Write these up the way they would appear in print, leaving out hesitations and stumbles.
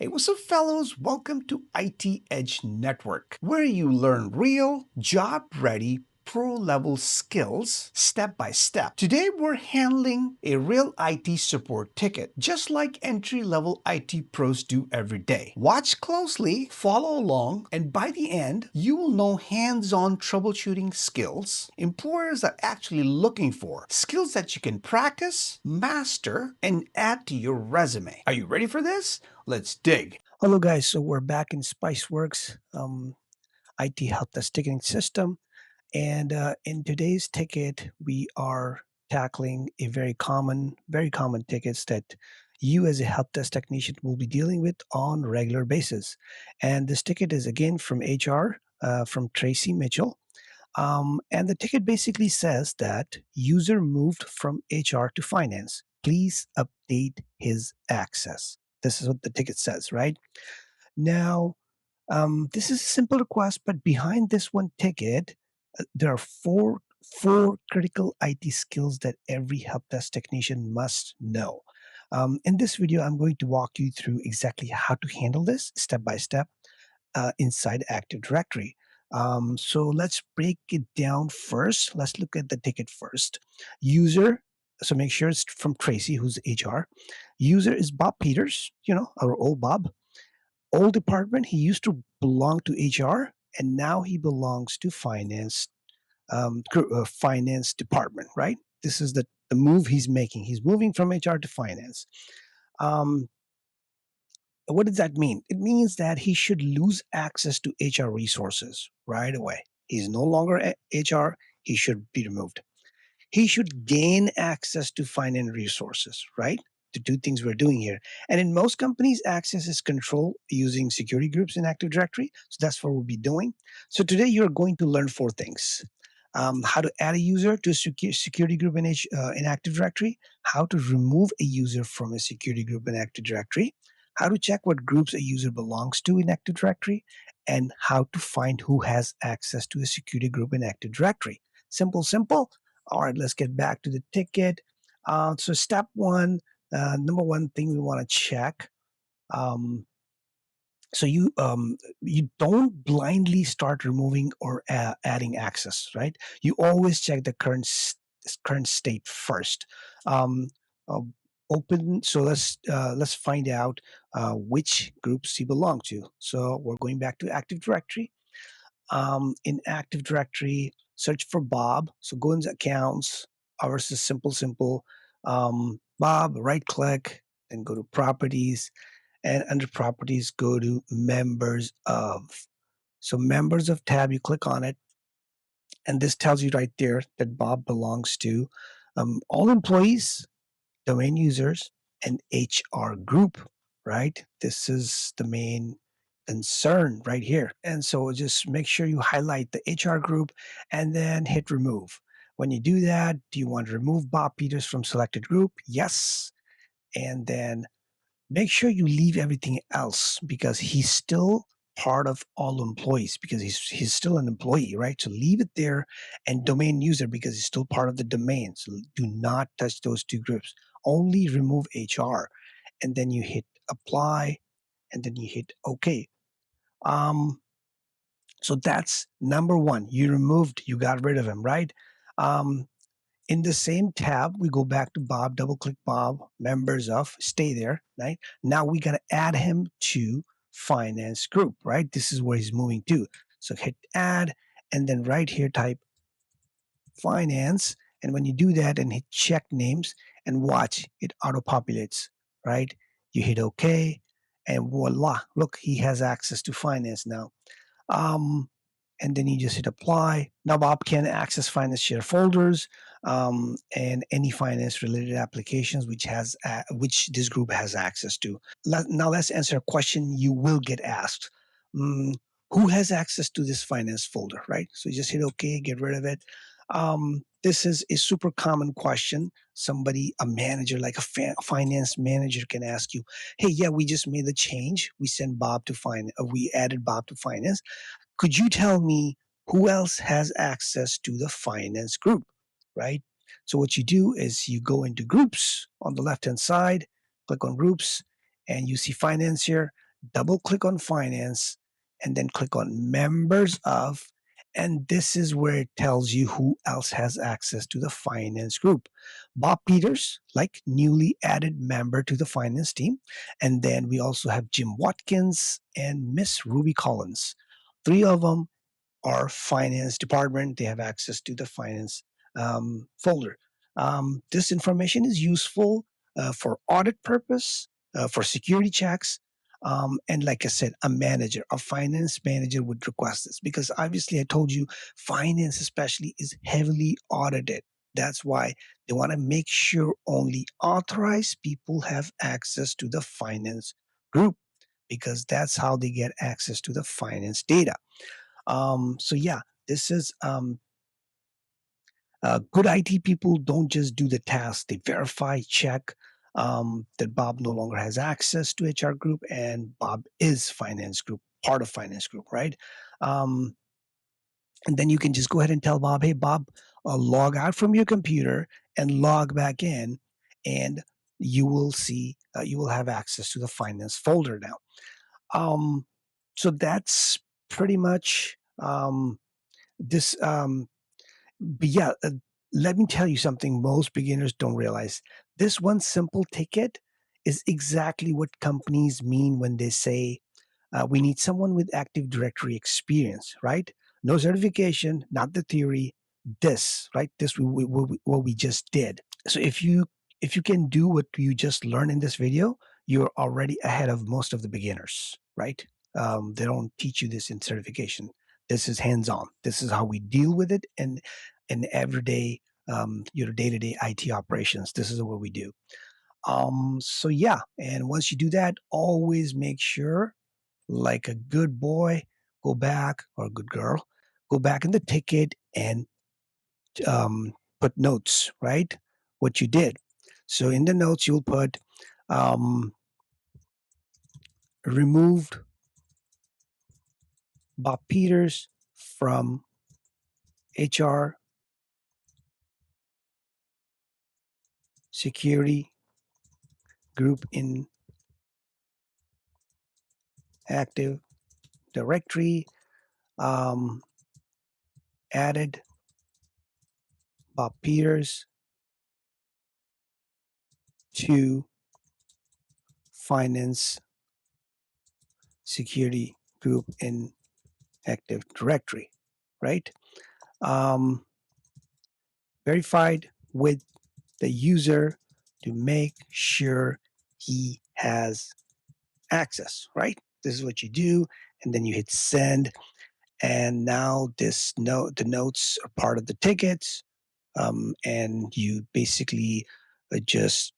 Hey, what's up, fellows? Welcome to IT Edge Network, where you learn real, job-ready, pro-level skills step by step. Today, we're handling a real IT support ticket, just like entry-level IT pros do every day. Watch closely, follow along, and by the end, you will know hands-on troubleshooting skills employers are actually looking for, skills that you can practice, master, and add to your resume. Are you ready for this? Let's dig. Hello, guys. So we're back in Spiceworks IT help desk ticketing system, and in today's ticket, we are tackling a very common tickets that you as a help desk technician will be dealing with on a regular basis. And this ticket is again from HR, from Tracy Mitchell. And the ticket basically says that user moved from HR to finance. Please update his access. This is what the ticket says, right? Now, this is a simple request, but behind this one ticket, there are four critical IT skills that every help desk technician must know. In this video, I'm going to walk you through exactly how to handle this step by step inside Active Directory. So let's break it down first. Let's look at the ticket first. User, so make sure it's from Tracy, who's HR. User is Bob Peters, our old Bob. Old department, he used to belong to HR, and now he belongs to finance department, right? This is the move he's making. He's moving from HR to finance. Um, what does that mean? It means that he should lose access to HR resources right away. He's no longer HR. He should be removed. He should gain access to finance resources, right? The two things we're doing here. And in most companies, access is controlled using security groups in Active Directory. So that's what we'll be doing. So today you're going to learn four things. How to add a user to a security group in Active Directory, how to remove a user from a security group in Active Directory, how to check what groups a user belongs to in Active Directory, and how to find who has access to a security group in Active Directory. Simple, simple. All right, let's get back to the ticket. So step one, number one thing we want to check. Um, so you don't blindly start removing or adding access, right? You always check the current state first. Um, uh, Open. So let's find out which groups you belong to. So we're going back to Active Directory. In Active Directory, search for Bob. So go into accounts. Ours is simple. Bob, right click, then go to properties. And under properties, go to members of. So members of tab, you click on it. And this tells you right there that Bob belongs to all employees, domain users, and HR group, right? This is the main concern right here. And so just make sure you highlight the HR group and then hit remove. When you do that, do you want to remove Bob Peters from selected group? Yes. And then make sure you leave everything else because he's still part of all employees because he's still an employee, right? So leave it there, and domain user because he's still part of the domain. So do not touch those two groups. Only remove HR, and then you hit apply, and then you hit OK. So that's number one. You got rid of him, right? Um, in the same tab, we go back to Bob, double click Bob, members of, stay there, right? Now we got to add him to finance group, right? This is where he's moving to. So hit add, and then right here type finance. And when you do that and hit check names and watch, it auto populates, right? You hit OK, and voila, look, he has access to finance now. Um, and then you just hit apply. Now Bob can access finance share folders and any finance related applications which this group has access to. Now let's answer a question you will get asked. Mm, who has access to this finance folder, right? So you just hit OK, get rid of it. This is a super common question. Somebody, a manager, like a finance manager, can ask you, "Hey, yeah, we just made the change. We added Bob to finance. Could you tell me who else has access to the finance group?" Right? So what you do is you go into groups on the left hand side, click on groups, and you see finance here. double click on finance, and then click on members of. And this is where it tells you who else has access to the finance group. Bob Peters, like newly added member to the finance team. And then we also have Jim Watkins and Miss Ruby Collins. Three of them our finance department. They have access to the finance folder. This information is useful for audit purpose, for security checks, and like I said, a finance manager would request this because obviously I told you finance especially is heavily audited. That's why they want to make sure only authorized people have access to the finance group because that's how they get access to the finance data. So yeah, this is good IT people don't just do the task; they verify, check that Bob no longer has access to HR group and Bob is finance group, part of finance group, right? Um, and then you can just go ahead and tell Bob, hey Bob, log out from your computer and log back in, and you will see you will have access to the finance folder now. Um, so that's pretty much this. But yeah, let me tell you something most beginners don't realize. This one simple ticket is exactly what companies mean when they say we need someone with Active Directory experience, right? No certification, not the theory. This, right? This what we just did. So if you can do what you just learned in this video, you're already ahead of most of the beginners, right? They don't teach you this in certification. This is hands-on. This is how we deal with it, and in everyday, your day-to-day IT operations. This is what we do. So yeah, and once you do that, always make sure, like a good boy, go back or a good girl, go back in the ticket and put notes, right? What you did. So in the notes, you'll put um, removed Bob Peters from HR security group in Active Directory. Um, added Bob Peters to finance security group in Active Directory, right? Um, verified with the user to make sure he has access, right? This is what you do, and then you hit send, and now the notes are part of the tickets, and you basically just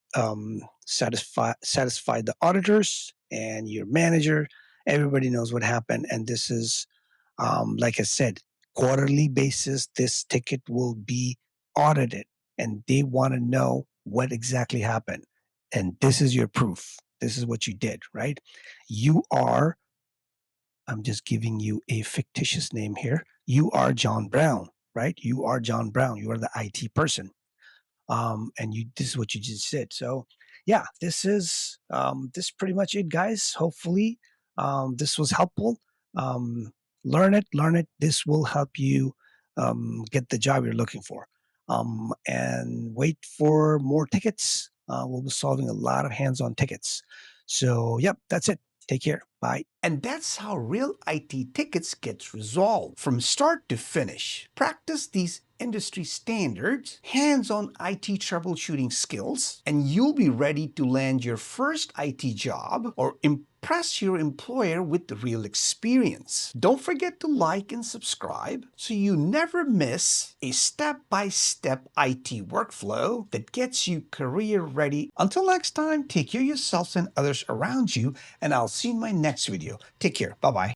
satisfy the auditors and your manager. Everybody knows what happened, and this is like I said, quarterly basis. This ticket will be audited, and they want to know what exactly happened. And this is your proof. This is what you did, right? You are. I'm just giving you a fictitious name here. You are John Brown, right? You are John Brown. You are the IT person, and you this is what you just said. So yeah, this is pretty much it, guys. Hopefully this was helpful. um, learn it. This will help you get the job you're looking for, and wait for more tickets. We'll be solving a lot of hands-on tickets. So yep, that's it. Take care. Bye. And that's how real IT tickets gets resolved from start to finish. Practice these industry standards, hands-on IT troubleshooting skills, and you'll be ready to land your first IT job or impress your employer with the real experience. Don't forget to like and subscribe so you never miss a step-by-step IT workflow that gets you career ready. Until next time, take care of yourselves and others around you, and I'll see you in my next video. Take care. Bye-bye.